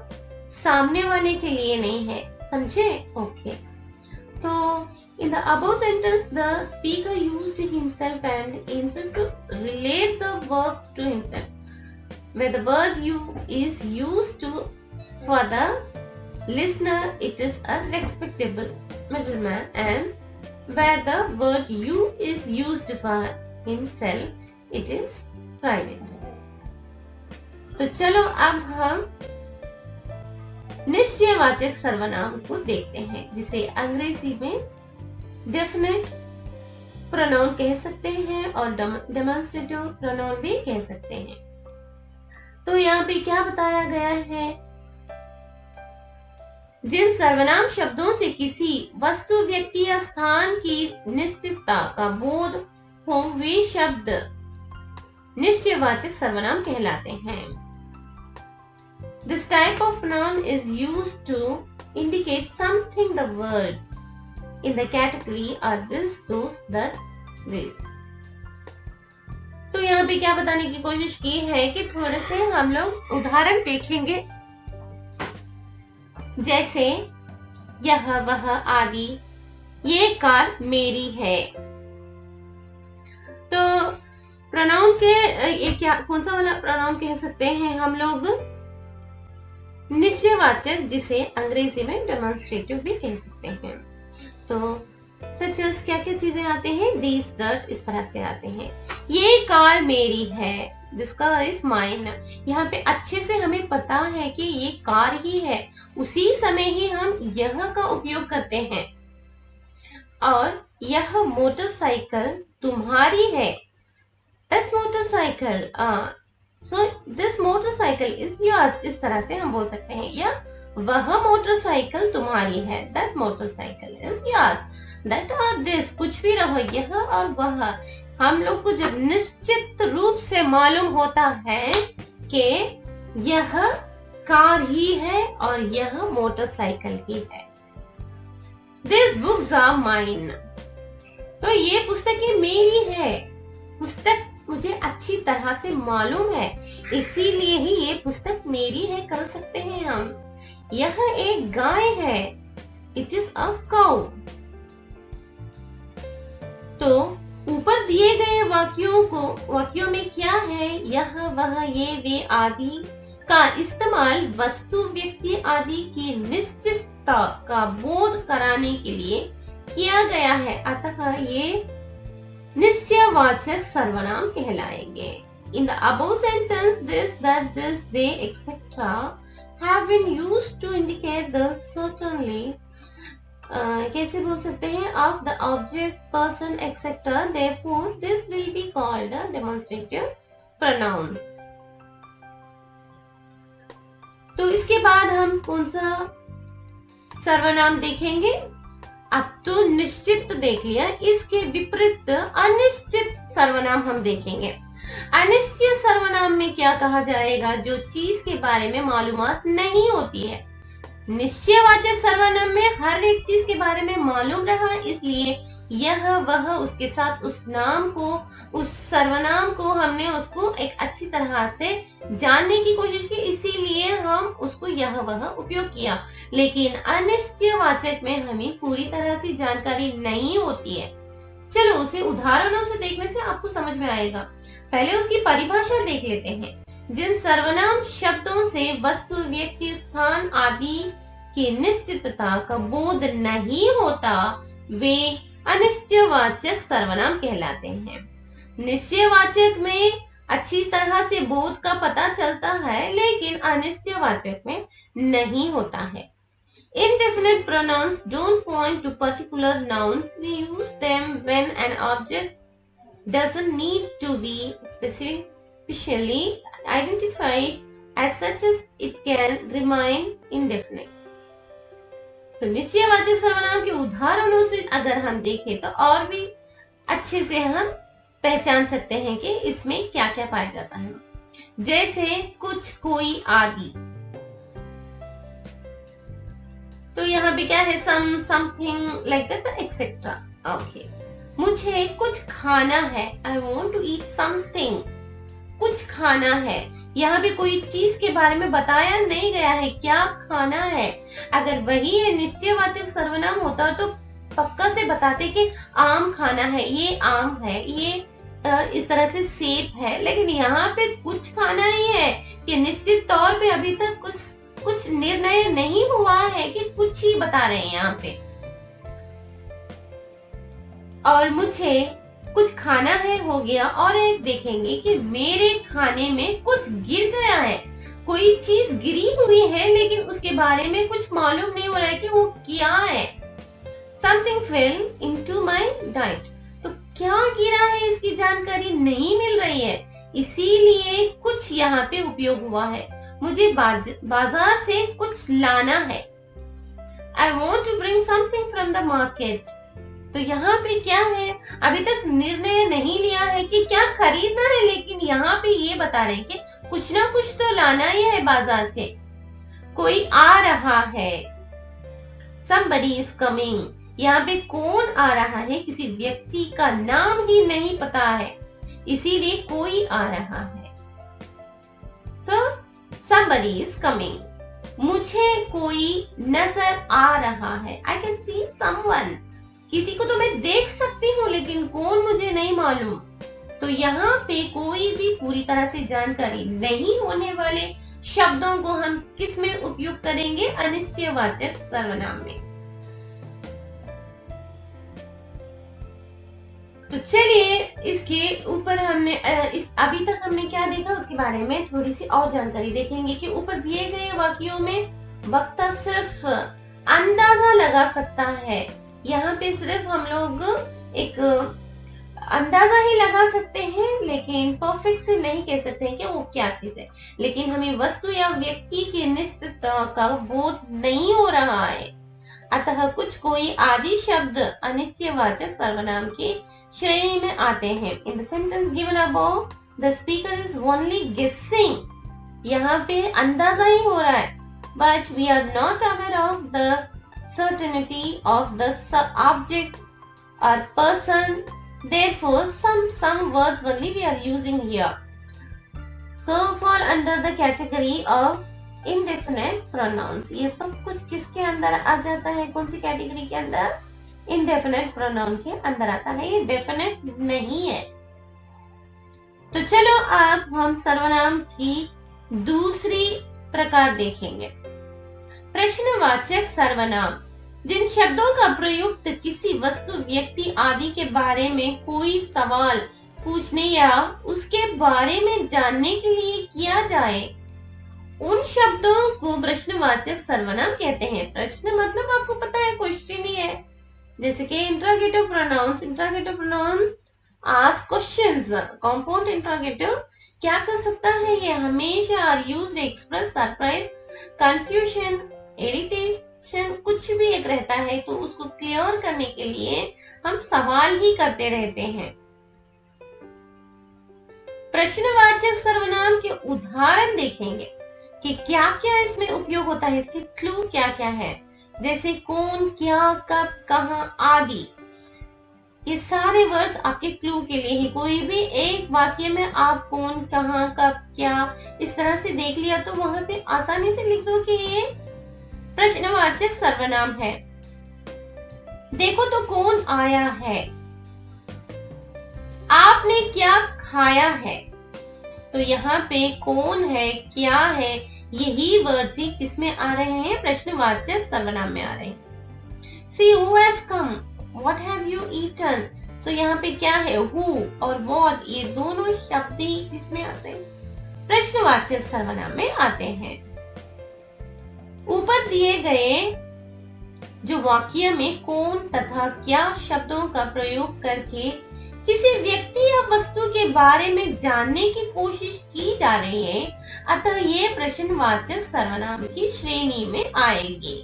सामने वाले के लिए नहीं है, समझे? ओके। तो in the above sentence the speaker used himself and himself to relate the works to himself, where the word you is used to for the listener it is a respectable middleman, and where the word you is used for himself it is private. तो चलो अब हम निश्चयवाचक सर्वनाम को देखते हैं, जिसे अंग्रेजी में डेफिनेट प्रोनाउन कह सकते हैं और डेमोन्स्ट्रेटिव प्रोनाउन भी कह सकते हैं। तो यहाँ पे क्या बताया गया है, जिन सर्वनाम शब्दों से किसी वस्तु, व्यक्ति या स्थान की निश्चितता का बोध हो, वे शब्द निश्चयवाचक सर्वनाम कहलाते हैं। This type of pronoun is used to indicate something the words in the category are this, those, that, this. तो यहाँ पे क्या बताने की कोशिश की है कि थोड़े से हम लोग उदाहरण देखेंगे, जैसे यह, वह आदि। ये कार मेरी है। तो प्रोनाउन के ये क्या, कौन सा वाला प्रोनाउन कह सकते हैं हम लोग? निश्चयवाचक, जिसे अंग्रेजी में डेमोन्स्ट्रेटिव भी कह सकते हैं। तो सच क्या क्या चीजें आते हैं, दिस, दैट, इस तरह से आते हैं। ये कार मेरी है, दिस कार इज माइन। यहाँ पे अच्छे से हमें पता है कि ये कार ही है, उसी समय ही हम यह का उपयोग करते हैं। और यह मोटरसाइकिल तुम्हारी है, that motorcycle, so this motorcycle is yours, इस तरह से हम बोल सकते हैं। या वह मोटरसाइकिल तुम्हारी है, that motorcycle is yours. That और दिस, कुछ भी रहो, यह और वह। हम लोग को जब निश्चित रूप से मालूम होता है कि यह कार ही है और यह मोटरसाइकिल ही है। दिस बुक्स आर माइन, तो ये पुस्तकें मेरी है। पुस्तक मुझे अच्छी तरह से मालूम है, इसीलिए ही ये पुस्तक मेरी है कर सकते हैं हम। यह एक गाय है, इट इज अ काउ। तो ऊपर दिए गए वाक्यों में क्या है, यह, वह, ये, वे आदि का इस्तेमाल वस्तु, व्यक्ति आदि की निश्चितता का बोध कराने के लिए किया गया है, अतः ये निश्चयवाचक सर्वनाम कहलाएंगे। In the above sentence, this, that, this, they, etc. have been used to indicate the certainly, कैसे बोल सकते हैं, of the object, person, etc. Therefore, this will be called a demonstrative pronoun. तो इसके बाद हम कौन सा सर्वनाम देखेंगे। अब तो निश्चित देख लिया, इसके विपरीत अनिश्चित सर्वनाम हम देखेंगे। अनिश्चित सर्वनाम में क्या कहा जाएगा? जो चीज के बारे में मालूमात नहीं होती है। निश्चयवाचक सर्वनाम में हर एक चीज के बारे में मालूम रहा, इसलिए यह वह उसके साथ उस नाम को, उस सर्वनाम को हमने उसको एक अच्छी तरह से जानने की कोशिश की, इसीलिए हम उसको यह वह उपयोग किया। लेकिन अनिश्चयवाचक में हमें पूरी तरह से जानकारी नहीं होती है। चलो उसे उदाहरणों से देखने से आपको समझ में आएगा। पहले उसकी परिभाषा देख लेते हैं। जिन सर्वनाम शब्दों से वस्तु, व्यक्ति, स्थान आदि की निश्चितता का बोध नहीं होता, वे अनिश्चयवाचक सर्वनाम कहलाते हैं। निश्चयवाचक में अच्छी तरह से बोध का पता चलता है, लेकिन अनिश्चयवाचक में नहीं होता है। Indefinite pronouns don't point to particular nouns. We use them when an object doesn't need to be specially identified as such as it can remain indefinite. तो निश्चयवाचक सर्वनाम के उदाहरणों से अगर हम देखें तो और भी अच्छे से हम पहचान सकते हैं कि इसमें क्या क्या पाया जाता है। जैसे कुछ, कोई, आदि। तो यहाँ पे क्या है? Some, something, like that, etcetera. Okay, मुझे कुछ खाना है। I want to eat something. कुछ खाना है, यहाँ पे कोई चीज के बारे में बताया नहीं गया है, क्या खाना है। अगर वही निश्चयवाचक सर्वनाम होता तो पक्का से बताते कि आम खाना है, ये आम है, ये इस तरह से सेब है। लेकिन यहाँ पे कुछ खाना ही है कि निश्चित तौर पे अभी तक कुछ निर्णय नहीं हुआ है कि कुछ ही बता रहे हैं यहाँ पे। और मुझे कुछ खाना है हो गया, और एक देखेंगे कि मेरे खाने में कुछ गिर गया है। कोई चीज गिरी हुई है लेकिन उसके बारे में कुछ मालूम नहीं हो रहा है कि वो क्या है। Something fell into my diet. तो क्या गिरा है इसकी जानकारी नहीं मिल रही है, इसीलिए कुछ यहाँ पे उपयोग हुआ है। मुझे बाजार से कुछ लाना है। I want to bring something from the market. तो यहाँ पे क्या है? अभी तक निर्णय नहीं लिया है कि क्या खरीदना है, लेकिन यहाँ पे ये बता रहे हैं कि कुछ ना कुछ तो लाना ही है बाजार से। कोई आ रहा है। Somebody is coming. यहाँ पे कौन आ रहा है? किसी व्यक्ति का नाम ही नहीं पता है, इसीलिए कोई आ रहा है। तो somebody is coming. मुझे कोई नजर आ रहा है। I can see someone. किसी को तो मैं देख सकती हूँ, लेकिन कौन मुझे नहीं मालूम। तो यहाँ पे कोई भी पूरी तरह से जानकारी नहीं होने वाले शब्दों को हम किस में उपयोग करेंगे? अनिश्चयवाचक सर्वनाम में। तो चलिए इसके ऊपर हमने अभी तक हमने क्या देखा उसके बारे में थोड़ी सी और जानकारी देखेंगे कि ऊपर दिए गए वाक्यों में वक्ता सिर्फ अंदाजा लगा सकता है। यहाँ पे सिर्फ हम लोग एक अंदाजा ही लगा सकते हैं, लेकिन परफेक्ट से नहीं कह सकते हैं कि वो क्या चीज है। लेकिन हमें वस्तु या व्यक्ति की निश्चितता का बोध नहीं हो रहा है, अतः कुछ, कोई आदि शब्द अनिश्चयवाचक सर्वनाम की श्रेणी में आते हैं। In the sentence given above, the speaker is only guessing. यहाँ पे अंदाजा ही हो रहा है, but we are not aware of the certainty of the object or person. Therefore, some words only we are using here. So fall under the category of indefinite pronouns. ये सब कुछ किसके अंदर आ जाता है? कौन सी कैटेगरी के अंदर? indefinite pronoun के अंदर आता है। ये definite नहीं है। तो चलो अब हम सर्वनाम की दूसरी प्रकार देखेंगे। प्रश्नवाचक सर्वनाम, जिन शब्दों का प्रयुक्त किसी वस्तु, व्यक्ति आदि के बारे में कोई सवाल पूछने या उसके बारे में जानने के लिए किया जाए, उन शब्दों को प्रश्नवाचक सर्वनाम कहते हैं। प्रश्न मतलब आपको पता है क्वेश्चन ही है। जैसे कि interrogative pronoun ask questions. Compound interrogative क्या कर सकता है? ये हमेशा are used express surprise, confusion, irritation, कुछ भी एक रहता है तो उसको क्लियर करने के लिए हम सवाल ही करते रहते हैं। प्रश्नवाचक सर्वनाम के उदाहरण देखेंगे कि क्या क्या इसमें उपयोग होता है, इसके क्लू क्या क्या है, जैसे कौन, क्या, कब, कहां आदि। ये सारे वर्ड्स आपके क्लू के लिए ही। कोई भी एक वाक्य में आप कौन, कहां, कब, क्या इस तरह से देख लिया तो वहां पे आसानी से लिख दो कि ये प्रश्नवाचक सर्वनाम है। देखो तो कौन आया है, आपने क्या खाया है, तो यहाँ पे कौन है, क्या है, यही वर्ड्स ही किसमें आ रहे हैं, प्रश्नवाचक सर्वनाम में आ रहे हैं। See who has come, what have you eaten, so यहाँ पे क्या है, who और what, ये दोनों शब्द ही किसमें आते हैं, प्रश्नवाचक सर्वनाम में आते हैं। ऊपर दिए गए जो वाक्य में कौन तथा क्या शब्दों का प्रयोग करके किसी व्यक्ति या वस्तु के बारे में जानने की कोशिश की जा रही है, अतः ये प्रश्नवाचक सर्वनाम की श्रेणी में आएगी।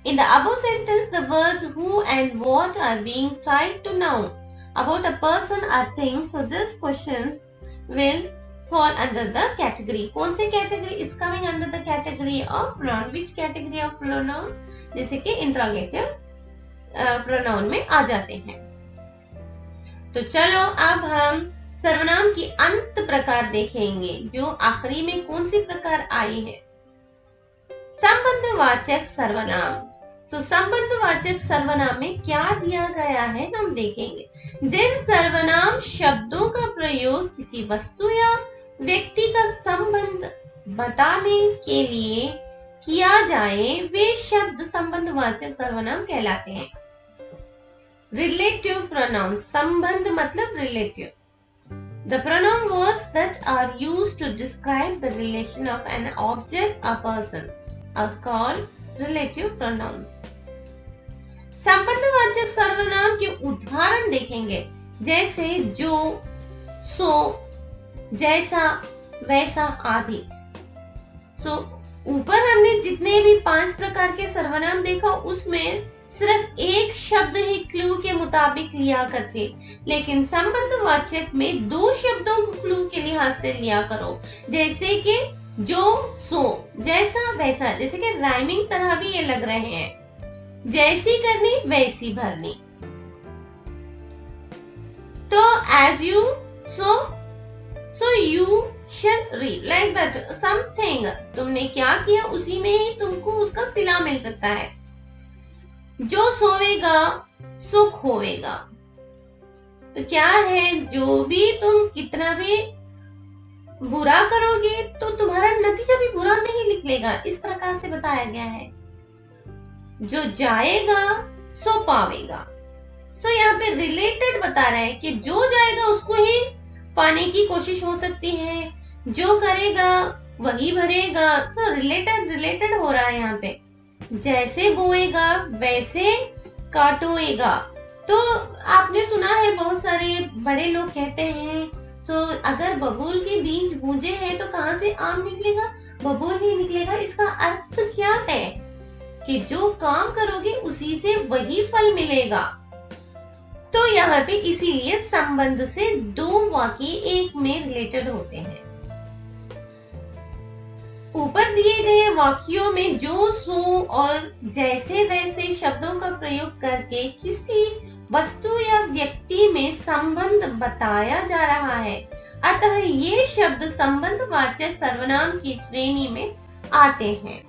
In the above sentence, the words who and what are being tried to know about a person or thing, so these questions will fall under the category. कौन से category is coming under the category of pronoun? Which category of pronoun? जैसे कि interrogative pronoun में आ जाते हैं। तो चलो अब हम सर्वनाम की अंत प्रकार देखेंगे, जो आखिरी में कौन सी प्रकार आई है, संबंधवाचक सर्वनाम। संबंधवाचक सर्वनाम में क्या दिया गया है हम देखेंगे। जिन सर्वनाम शब्दों का प्रयोग किसी वस्तु या व्यक्ति का संबंध बताने के लिए किया जाए, वे शब्द संबंधवाचक सर्वनाम कहलाते हैं। रिलेटिव प्रोनाउन, संबंध मतलब relative. The pronoun words that are used to describe the relation of an object or person are called relative pronouns. संबंधवाचक सर्वनाम के उदाहरण देखेंगे, जैसे जो, सो, जैसा, वैसा आदि। ऊपर हमने जितने भी 5 प्रकार के सर्वनाम देखा, उसमें सिर्फ एक शब्द ही क्लू के मुताबिक लिया करते, लेकिन संबंधवाचक में 2 शब्दों को क्लू के लिहाज से लिया करो, जैसे कि जो, सो, जैसा, वैसा। जैसे कि राइमिंग तरह भी ये लग रहे हैं, जैसी करनी वैसी भरनी। तो as you so you shall reap, like that something, तुमने क्या किया उसी में ही तुमको उसका सिला मिल सकता है। जो सोएगा सो खोएगा, तो क्या है, जो भी तुम कितना भी बुरा करोगे तो तुम्हारा नतीजा भी बुरा नहीं निकलेगा, इस प्रकार से बताया गया है। जो जाएगा सो पावेगा। यहाँ पे रिलेटेड बता रहा है कि जो जाएगा उसको ही पाने की कोशिश हो सकती है, जो करेगा वही भरेगा। तो रिलेटेड हो रहा है यहाँ पे। जैसे बोएगा वैसे काटोएगा। तो आपने सुना है, बहुत सारे बड़े लोग कहते हैं, अगर बबूल के बीज भूंजे हैं तो कहां से आम निकलेगा, बबूल ही निकलेगा। इसका अर्थ क्या है कि जो काम करोगे उसी से वही फल मिलेगा। तो यहाँ पे इसीलिए संबंध से 2 वाक्य एक में रिलेटेड होते हैं। ऊपर दिए गए वाक्यों में जो, सो और जैसे वैसे शब्दों का प्रयोग करके किसी वस्तु या व्यक्ति में संबंध बताया जा रहा है, अतः ये शब्द संबंधवाचक सर्वनाम की श्रेणी में आते हैं।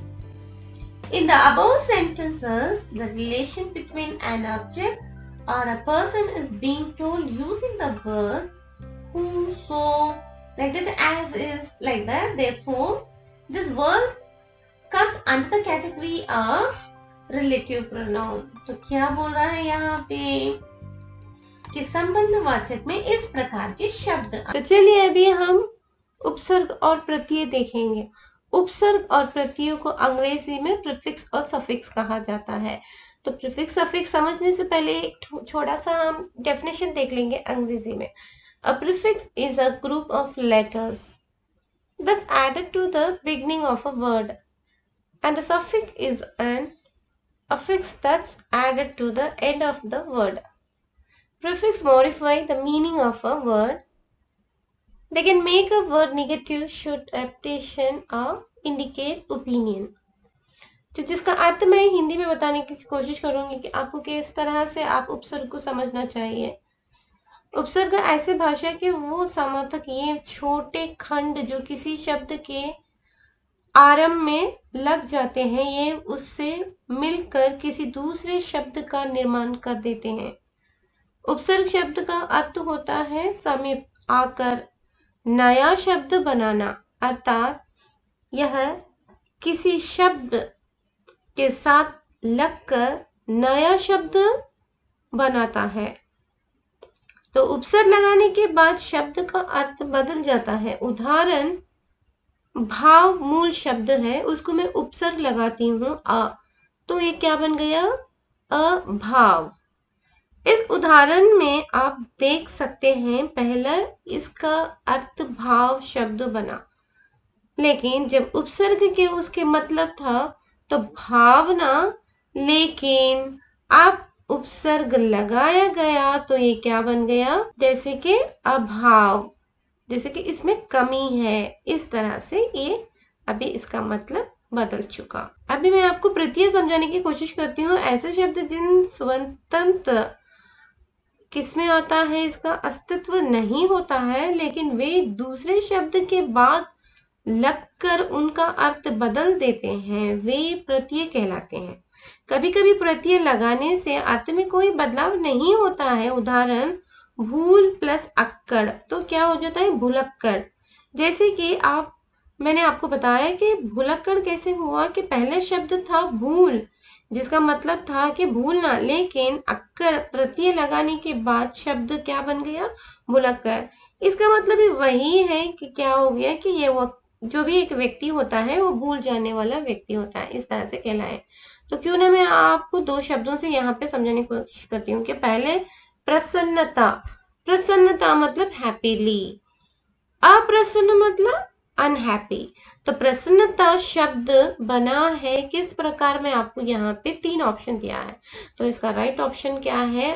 In the above sentences, the relation between an object or a person is being told using the words who, so, like that, as, is, like that. Therefore, this verse comes under the category of relative pronoun. तो क्या बोल रहा है यहाँ पे कि संबंधवाचक में इस प्रकार के शब्द। तो चलिए अभी हम उपसर्ग और प्रत्यय देखेंगे। उपसर्ग और प्रत्ययों को अंग्रेजी में प्रीफिक्स और सफिक्स कहा जाता है। तो प्रीफिक्स सफिक्स समझने से पहले छोटा सा हम डेफिनेशन देख लेंगे अंग्रेजी में। A prefix is a group of letters thus added to the beginning of a word and the suffix is an affix that's added to the end of the word. Prefix modify the meaning of a word. They can make a word negative should repetition or indicate opinion. तो जिसका अर्थ मैं हिंदी में बताने की कोशिश करूंगी कि आपको किस तरह से आप उपसर्ग को समझना चाहिए। उपसर्ग ऐसे भाषा के वो समर्थक, ये छोटे खंड जो किसी शब्द के आरंभ में लग जाते हैं, ये उससे मिलकर किसी दूसरे शब्द का निर्माण कर देते हैं। उपसर्ग शब्द का अर्थ होता है समीप आकर नया शब्द बनाना, अर्थात यह किसी शब्द के साथ लगकर नया शब्द बनाता है। तो उपसर्ग लगाने के बाद शब्द का अर्थ बदल जाता है। उदाहरण, भाव मूल शब्द है, उसको मैं उपसर्ग लगाती हूँ अ, तो ये क्या बन गया? अभाव। इस उदाहरण में आप देख सकते हैं पहला इसका अर्थ भाव शब्द बना, लेकिन जब उपसर्ग के उसके मतलब था तो भावना, लेकिन आप उपसर्ग लगाया गया तो ये क्या बन गया? जैसे कि अभाव, जैसे कि इसमें कमी है। इस तरह से ये अभी इसका मतलब बदल चुका। अभी मैं आपको प्रत्यय समझाने की कोशिश करती हूँ। ऐसे शब्द जिन स्वतंत्र किसमें आता है, इसका अस्तित्व नहीं होता है, लेकिन वे दूसरे शब्द के बाद लगकर उनका अर्थ बदल देते हैं, वे प्रत्यय कहलाते हैं। कभी कभी प्रत्यय लगाने से अर्थ में कोई बदलाव नहीं होता है। उदाहरण, भूल प्लस अक्कड़, तो क्या हो जाता है? भुलक्कड़। जैसे कि मैंने आपको बताया कि भुलक्कड़ कैसे हुआ कि पहले शब्द था भूल, जिसका मतलब था कि भूलना, लेकिन अक्कड़ प्रत्यय लगाने के बाद शब्द क्या बन गया? भुलक्कड़। इसका मतलब भी वही है कि क्या हो गया कि ये वो जो भी एक व्यक्ति होता है वो भूल जाने वाला व्यक्ति होता है, इस तरह से कहलाए। तो क्यों ना मैं आपको दो शब्दों से यहाँ पे समझाने की कोशिश करती हूँ कि पहले प्रसन्नता। प्रसन्नता मतलब हैप्पीली, अप्रसन्न मतलब अनहैप्पी। तो प्रसन्नता शब्द बना है किस प्रकार? में आपको यहाँ पे 3 ऑप्शन दिया है, तो इसका राइट ऑप्शन क्या है?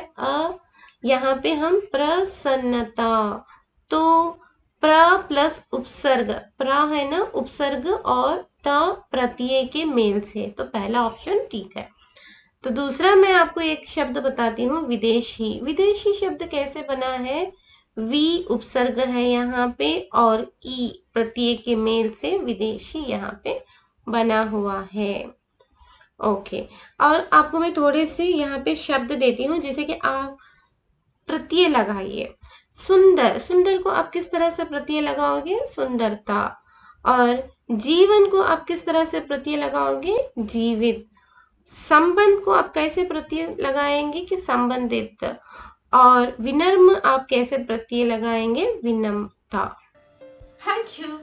यहाँ पे हम प्रसन्नता, तो प्र प्लस उपसर्ग, प्र है ना उपसर्ग और त प्रत्यय के मेल से, तो पहला ऑप्शन ठीक है। तो दूसरा मैं आपको एक शब्द बताती हूँ, विदेशी। विदेशी शब्द कैसे बना है? वी उपसर्ग है यहाँ पे और ई प्रत्यय के मेल से विदेशी यहाँ पे बना हुआ है। ओके, और आपको मैं थोड़े से यहाँ पे शब्द देती हूँ, जैसे कि आप प्रत्यय लगाइए। सुंदर, सुंदर को आप किस तरह से प्रत्यय लगाओगे? सुंदरता। और जीवन को आप किस तरह से प्रत्यय लगाओगे? जीवित। संबंध को आप कैसे प्रत्यय लगाएंगे? कि संबंधित। और विनम्र आप कैसे प्रत्यय लगाएंगे? विनम्रता। Thank you.